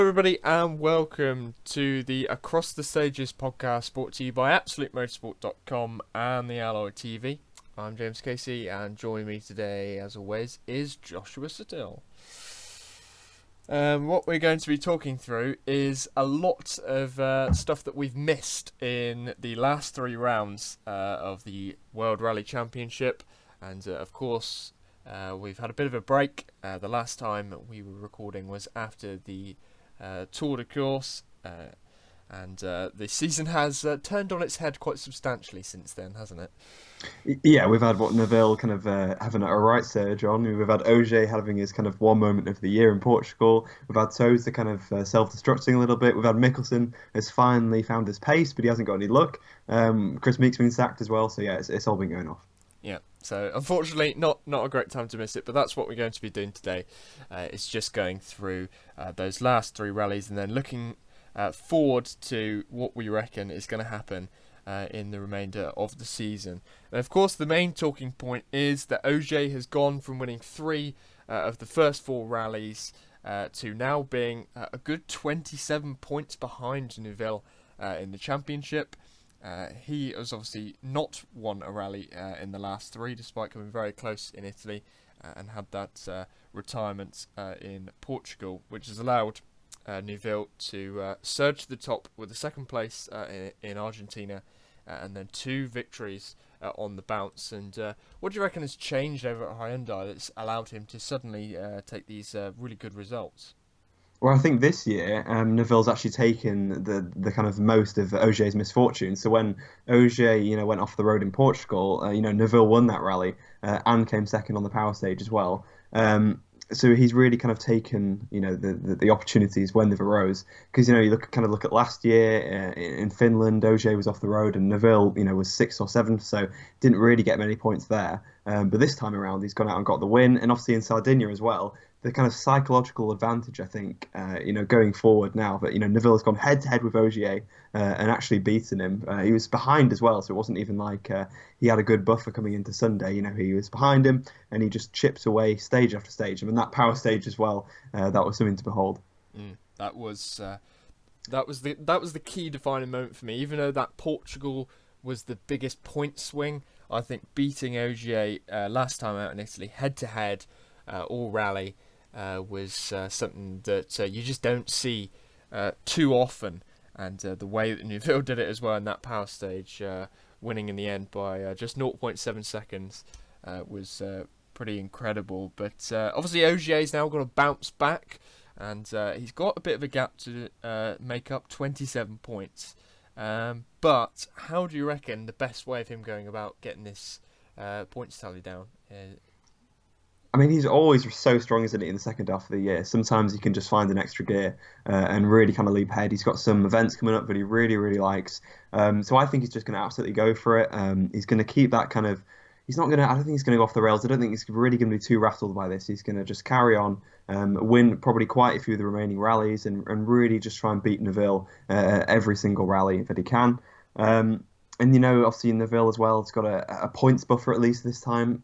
Everybody, and welcome to the Across the Stages podcast brought to you by AbsoluteMotorsport.com and the Alloy TV. I'm James Casey, and joining me today, as always, is Joshua Still. What we're going to be talking through is a lot of stuff that we've missed in the last three rounds of the World Rally Championship, and of course, we've had a bit of a break. The last time we were recording was after the Tour de Course, and the season has turned on its head quite substantially since then, hasn't it? Yeah, we've had Neville kind of having a right surge on. We've had Ogier having his kind of one moment of the year in Portugal. We've had Toza kind of self-destructing a little bit. We've had Mikkelsen has finally found his pace, but he hasn't got any luck. Chris Meek's been sacked as well, so yeah, it's all been going off. Yeah, so unfortunately not a great time to miss it, but that's what we're going to be doing today. It's just going through those last three rallies and then looking forward to what we reckon is going to happen in the remainder of the season. And of course, the main talking point is that Ogier has gone from winning three of the first four rallies to now being a good 27 points behind Neuville in the championship. He has obviously not won a rally in the last three, despite coming very close in Italy and had that retirement in Portugal, which has allowed Neuville to surge to the top with a second place in Argentina and then two victories on the bounce. And what do you reckon has changed over at Hyundai that's allowed him to suddenly take these really good results? Well, I think this year Neville's actually taken the kind of most of Ogier's misfortune. So when Ogier, went off the road in Portugal, Neville won that rally and came second on the power stage as well. So he's really kind of taken, the opportunities when they've arose. Because you look at last year in Finland, Ogier was off the road and Neville, was sixth or seventh, so didn't really get many points there. But this time around, he's gone out and got the win, and obviously in Sardinia as well. The kind of psychological advantage, I think, going forward now. But Neville has gone head to head with Ogier and actually beaten him. He was behind as well, so it wasn't even like he had a good buffer coming into Sunday. He was behind him and he just chipped away stage after stage. I mean, that power stage as well. That was something to behold. That was the key defining moment for me. Even though that Portugal was the biggest point swing, I think beating Ogier last time out in Italy head to head all rally. Was something that you just don't see too often, and the way that Neuville did it as well in that power stage, winning in the end by just 0.7 seconds, was pretty incredible. But obviously Ogier's now got to bounce back, and he's got a bit of a gap to make up 27 points. But how do you reckon the best way of him going about getting this points tally down? I mean, he's always so strong, isn't he, in the second half of the year? Sometimes he can just find an extra gear and really kind of leap ahead. He's got some events coming up that he really, really likes. So I think he's just going to absolutely go for it. He's going to keep that kind of... I don't think he's going to go off the rails. I don't think he's really going to be too rattled by this. He's going to just carry on, win probably quite a few of the remaining rallies and really just try and beat Neville every single rally that he can. And obviously Neville as well has got a points buffer at least this time.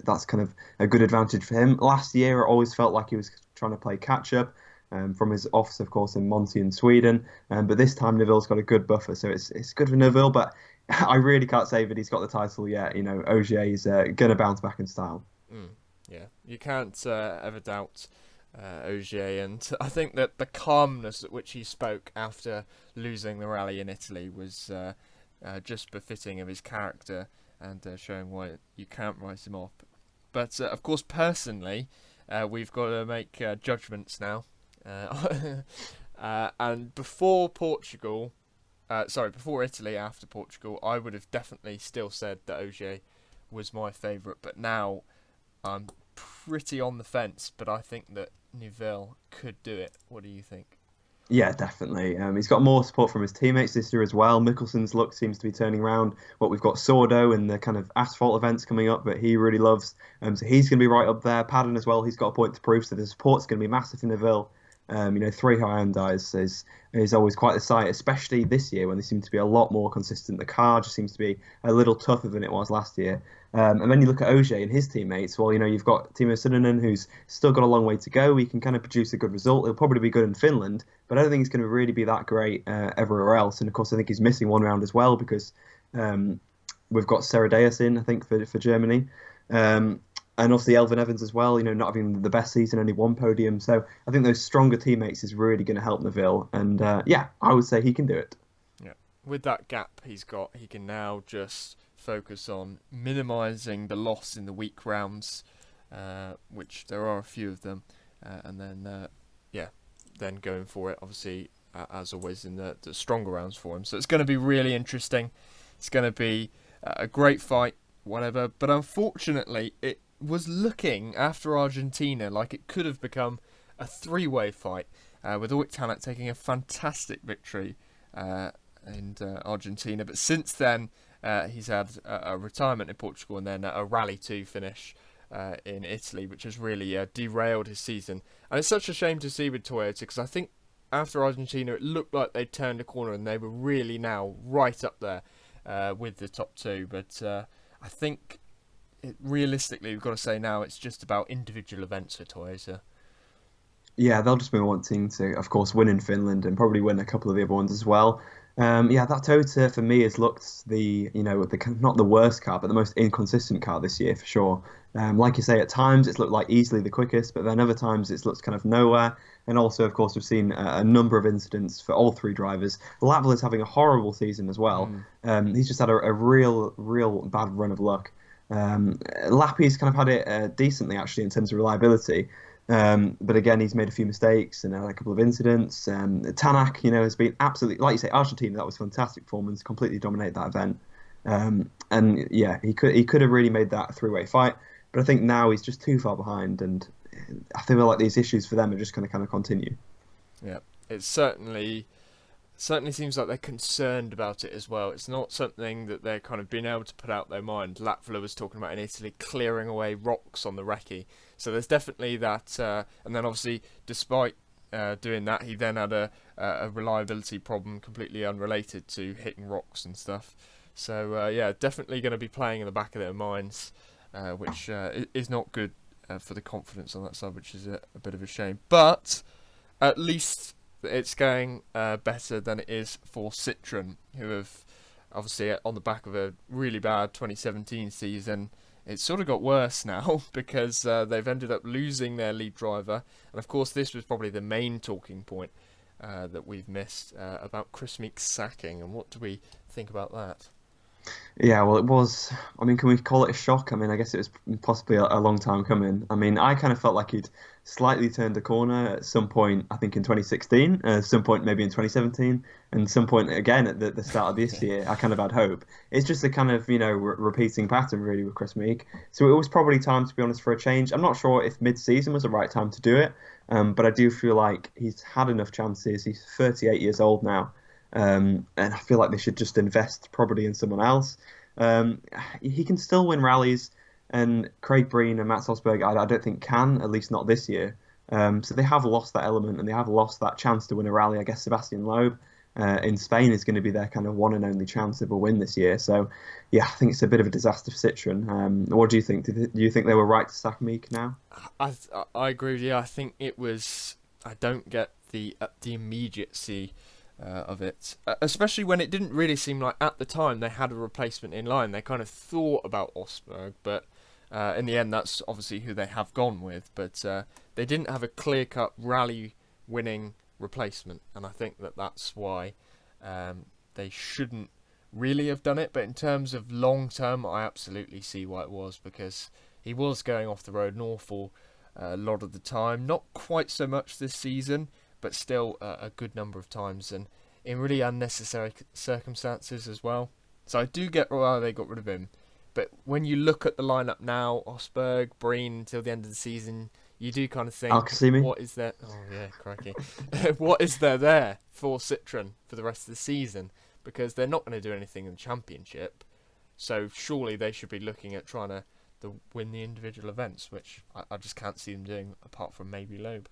That's kind of a good advantage for him. Last year, it always felt like he was trying to play catch up from his offs, of course, in Monty in Sweden. But this time, Neville's got a good buffer, so it's good for Neville. But I really can't say that he's got the title yet. Ogier is going to bounce back in style. Yeah, you can't ever doubt Ogier, and I think that the calmness at which he spoke after losing the rally in Italy was just befitting of his character and showing why you can't write him off. But of course, personally, we've got to make judgments now. And before Italy, after Portugal, I would have definitely still said that Ogier was my favourite. But now I'm pretty on the fence. But I think that Neuville could do it. What do you think? Yeah, definitely. He's got more support from his teammates this year as well. Mikkelsen's luck seems to be turning around. We've got Sordo and the kind of asphalt events coming up that he really loves. So he's going to be right up there. Padden as well, he's got a point to prove. So the support's going to be massive in Neville. Three Hyundais is always quite the sight, especially this year when they seem to be a lot more consistent. The car just seems to be a little tougher than it was last year. And then you look at Ogier and his teammates. Well, you've got Timo Sundinen, who's still got a long way to go. He can kind of produce a good result. He'll probably be good in Finland, but I don't think he's going to really be that great everywhere else. And of course, I think he's missing one round as well because um, we've got Serradeus in, I think, for Germany. And obviously Elvin Evans as well, not having the best season, only one podium. So I think those stronger teammates is really going to help Neville. And yeah, I would say he can do it. Yeah, with that gap he's got, he can now just focus on minimising the loss in the weak rounds, which there are a few of them, and then then going for it, obviously, as always, in the stronger rounds for him. So it's going to be really interesting. It's going to be a great fight, whatever. But unfortunately, it was looking, after Argentina, like it could have become a three-way fight, with Oyt Tanak taking a fantastic victory in Argentina. But since then, he's had a retirement in Portugal and then a Rally 2 finish in Italy, which has really derailed his season. And it's such a shame to see with Toyota, because I think after Argentina it looked like they'd turned a corner and they were really now right up there with the top two. But I think realistically we've got to say now it's just about individual events for Toyota. Yeah, they'll just be wanting to, of course, win in Finland and probably win a couple of the other ones as well. Yeah, that Toyota for me has looked not the worst car, but the most inconsistent car this year for sure. Like you say, at times it's looked like easily the quickest, but then other times it's looked kind of nowhere. And also, of course, we've seen a number of incidents for all three drivers. Latval is having a horrible season as well. He's just had a real bad run of luck. Lappy's kind of had it decently actually in terms of reliability. But again, he's made a few mistakes and had a couple of incidents. Tanak, has been absolutely, like you say, Argentina. That was a fantastic performance, completely dominated that event. And yeah, he could have really made that a three-way fight. But I think now he's just too far behind, and I feel like these issues for them are just going to kind of continue. Yeah, it certainly seems like they're concerned about it as well. It's not something that they're kind of being able to put out their mind. Latvala was talking about in Italy clearing away rocks on the recce. So there's definitely that. And then obviously, despite doing that, he then had a reliability problem completely unrelated to hitting rocks and stuff. So yeah, definitely going to be playing in the back of their minds, which is not good for the confidence on that side, which is a bit of a shame. But at least it's going better than it is for Citroën, who have obviously on the back of a really bad 2017 season. It's sort of got worse now because they've ended up losing their lead driver, and of course this was probably the main talking point that we've missed about Chris Meek's sacking. And what do we think about that? Yeah, well, it was. I mean, can we call it a shock? I mean, I guess it was possibly a long time coming. I mean, I kind of felt like he'd slightly turned a corner at some point, I think in 2016, some point maybe in 2017, and some point again at the start of this year. I kind of had hope. It's just a kind of, repeating pattern really with Chris Meek. So it was probably time, to be honest, for a change. I'm not sure if mid-season was the right time to do it, but I do feel like he's had enough chances. He's 38 years old now. And I feel like they should just invest probably in someone else. He can still win rallies, and Craig Breen and Matt Salzberg, I don't think can, at least not this year. So they have lost that element, and they have lost that chance to win a rally. I guess Sebastian Loeb in Spain is going to be their kind of one and only chance of a win this year. So yeah, I think it's a bit of a disaster for Citroën. What do you think? Do you think they were right to sack Meek now? I agree with you. I think it was. I don't get the immediacy of it, especially when it didn't really seem like at the time they had a replacement in line. They kind of thought about Osberg, but in the end that's obviously who they have gone with, but they didn't have a clear-cut rally winning replacement, and I think that's why they shouldn't really have done it. But in terms of long term, I absolutely see why it was, because he was going off the road an awful lot of the time, not quite so much this season, but still a good number of times, and in really unnecessary circumstances as well. So I do get why they got rid of him. But when you look at the lineup now, Osberg, Breen until the end of the season, you do kind of think, what is there? Oh yeah, crikey. What is there for Citroën for the rest of the season? Because they're not going to do anything in the championship. So surely they should be looking at trying to win the individual events, which I just can't see them doing apart from maybe Loeb.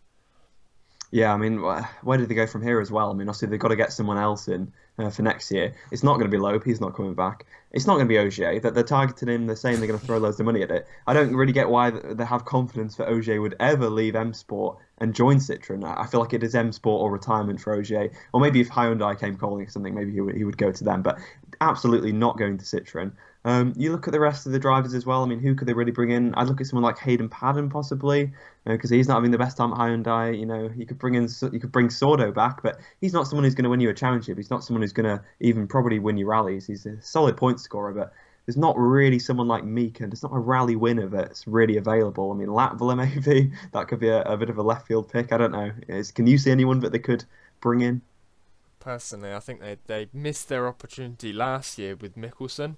Yeah, I mean, where did they go from here as well? I mean, obviously they've got to get someone else in for next year. It's not going to be Loeb. He's not coming back. It's not going to be Ogier. That they're targeting him. They're saying they're going to throw loads of money at it. I don't really get why they have confidence that Ogier would ever leave M Sport and join Citroën. I feel like it is M Sport or retirement for Ogier. Or maybe if Hyundai came calling or something, maybe he would go to them. But absolutely not going to Citroën. You look at the rest of the drivers as well. I mean, who could they really bring in? I'd look at someone like Hayden Paddon possibly, because he's not having the best time at Hyundai. You could bring Sordo back, but he's not someone who's going to win you a championship. He's not someone who's going to even probably win you rallies. He's a solid point scorer, but there's not really someone like Meek, and there's not a rally winner that's really available. I mean, Latvala maybe that could be a bit of a left field pick. I don't know. Can you see anyone that they could bring in? Personally, I think they missed their opportunity last year with Mikkelsen.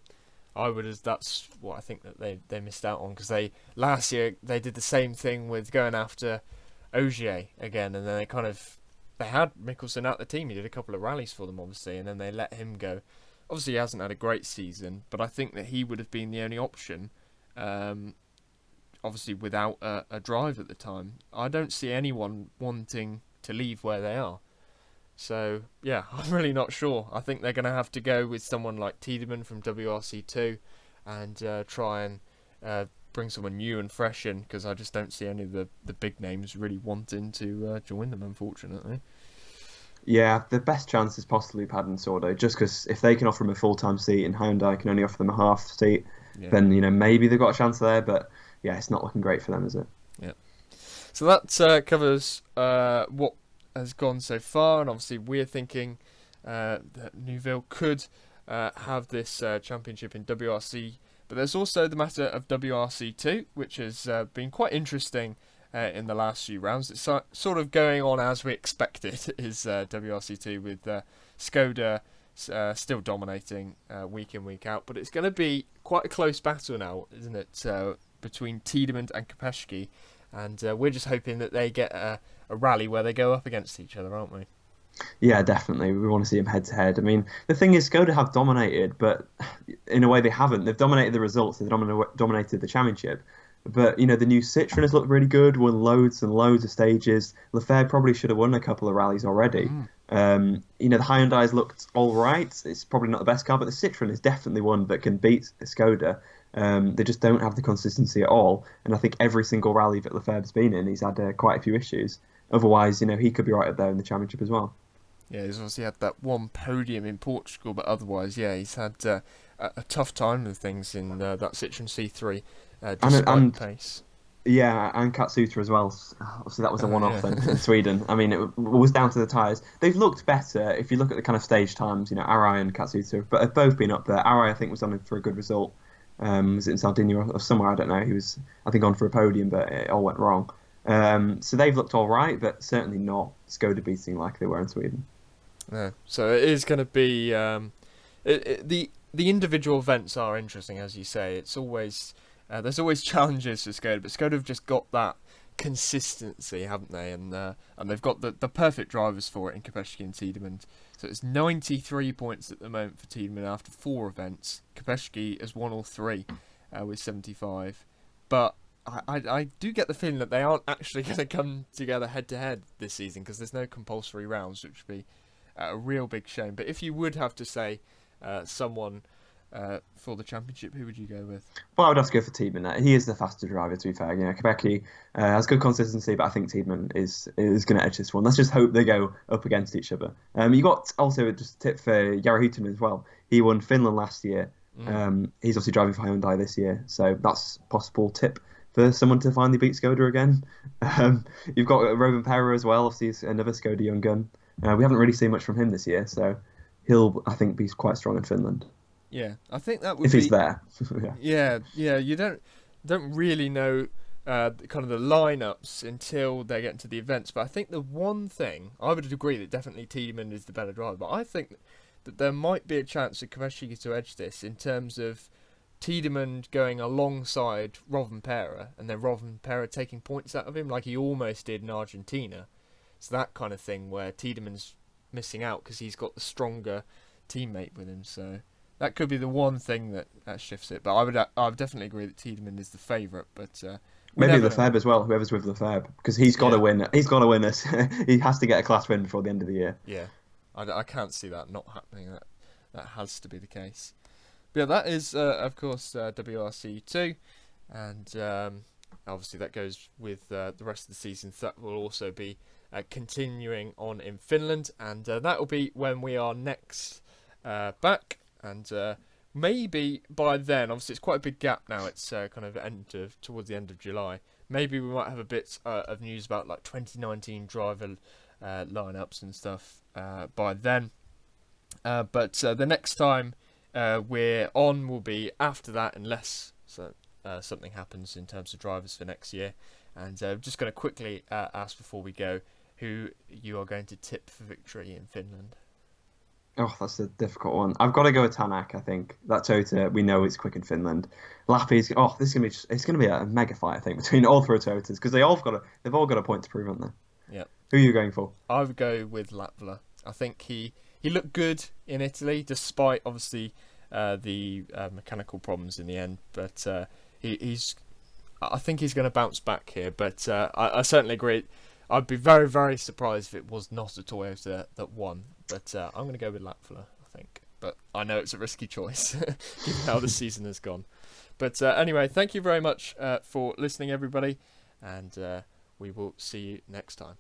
That's what I think that they missed out on, because last year they did the same thing with going after Ogier again, and then they had Mikkelsen out the team. He did a couple of rallies for them, obviously, and then they let him go. Obviously, he hasn't had a great season, but I think that he would have been the only option. Obviously, without a drive at the time, I don't see anyone wanting to leave where they are. So, yeah, I'm really not sure. I think they're going to have to go with someone like Tiedemann from WRC2 and try and bring someone new and fresh in, because I just don't see any of the big names really wanting to join them, unfortunately. Yeah, the best chance is possibly Paddon Sordo, just because if they can offer him a full-time seat and Hyundai can only offer them a half seat, Yeah. then maybe they've got a chance there. But yeah, it's not looking great for them, is it? Yeah. So that covers what has gone so far, and obviously we're thinking that Neuville could have this championship in WRC, but there's also the matter of WRC2, which has been quite interesting in the last few rounds. It's sort of going on as we expected, is WRC2, with Skoda still dominating week in, week out, but it's going to be quite a close battle now, isn't it, between Tiedemann and Kopeschke, and we're just hoping that they get a rally where they go up against each other, aren't we? Yeah, definitely. We want to see them head to head. I mean, the thing is, Skoda have dominated, but in a way they haven't. They've dominated the results. They've dominated the championship. But, the new Citroen has looked really good, won loads and loads of stages. Lefebvre probably should have won a couple of rallies already. The Hyundai's looked all right. It's probably not the best car, but the Citroen is definitely one that can beat Skoda. They just don't have the consistency at all. And I think every single rally that Lefebvre's been in, he's had quite a few issues. Otherwise, he could be right up there in the championship as well. Yeah, he's obviously had that one podium in Portugal, but otherwise, yeah, he's had a tough time with things in that Citroen C3, despite the pace. Yeah, and Katsuta as well. Obviously, that was a one-off Yeah. in Sweden. I mean, it was down to the tyres. They've looked better if you look at the kind of stage times. Arai and Katsuta, but have both been up there. Arai, I think, was on for a good result. Was it in Sardinia or somewhere? I don't know. He was, I think, on for a podium, but it all went wrong. So they've looked all right, but certainly not Skoda beating like they were in Sweden. No. So it is going to be the individual events are interesting, as you say. It's always there's always challenges for Skoda, but Skoda have just got that consistency, haven't they? And they've got the perfect drivers for it in Kopeschke and Tiedemann. So it's 93 points at the moment for Tiedemann after 4 events. Kopeschke has won all 3 with 75, but I do get the feeling that they aren't actually going to come together head to head this season, because there's no compulsory rounds, which would be a real big shame. But if you would have to say someone for the championship, who would you go with? Well, I would have to go for Tiedemann. He is the faster driver, to be fair. Kopecky has good consistency, but I think Tiedemann is going to edge this one. Let's just hope they go up against each other. You got also just a tip for Jari Huhtanen as well. He won Finland last year. He's obviously driving for Hyundai this year, so that's a possible tip for someone to finally beat Skoda again. You've got Robin Perra as well. Obviously, he's another Skoda young gun. We haven't really seen much from him this year, so he'll, I think, be quite strong in Finland. Yeah, I think that would if he's there. Yeah. You don't really know kind of the lineups until they get into the events. But I think the one thing I would agree that definitely Tiedemann is the better driver. But I think that there might be a chance for Kopeschke to edge this in terms of Tiedemann going alongside Rovanperä and then Rovanperä taking points out of him, like he almost did in Argentina. So that kind of thing where Tiedemann's missing out because he's got the stronger teammate with him. So that could be the one thing that shifts it. But I would definitely agree that Tiedemann is the favourite. But We Maybe never know. Lefebvre as well. Whoever's with Lefebvre, because he's got to Yeah, win. He's got to win this. He has to get a class win before the end of the year. yeah. I can't see that not happening. That has to be the case. But yeah, that is of course WRC 2, and obviously that goes with the rest of the season. So that will also be continuing on in Finland, and that will be when we are next back, and maybe by then, obviously it's quite a big gap now. It's kind of towards the end of July. Maybe we might have a bit of news about like 2019 driver lineups and stuff by then. But the next time we're on will be after that, unless something happens in terms of drivers for next year. And I'm just going to quickly ask before we go who you are going to tip for victory in Finland. Oh, that's a difficult one. I've got to go with Tanak. I think that Tota, we know it's quick in Finland. Lappi's. Oh, this is gonna be. It's gonna be a mega fight. I think between all three Totas because they've all got a point to prove, haven't they? Yeah, Who are you going for? I would go with Latvala. I think he looked good in Italy, despite obviously the mechanical problems in the end. But he's. I think he's going to bounce back here. But I certainly agree. I'd be very, very surprised if it was not a Toyota that won. But I'm going to go with Latvala, I think. But I know it's a risky choice, given how the season has gone. But anyway, thank you very much for listening, everybody. And we will see you next time.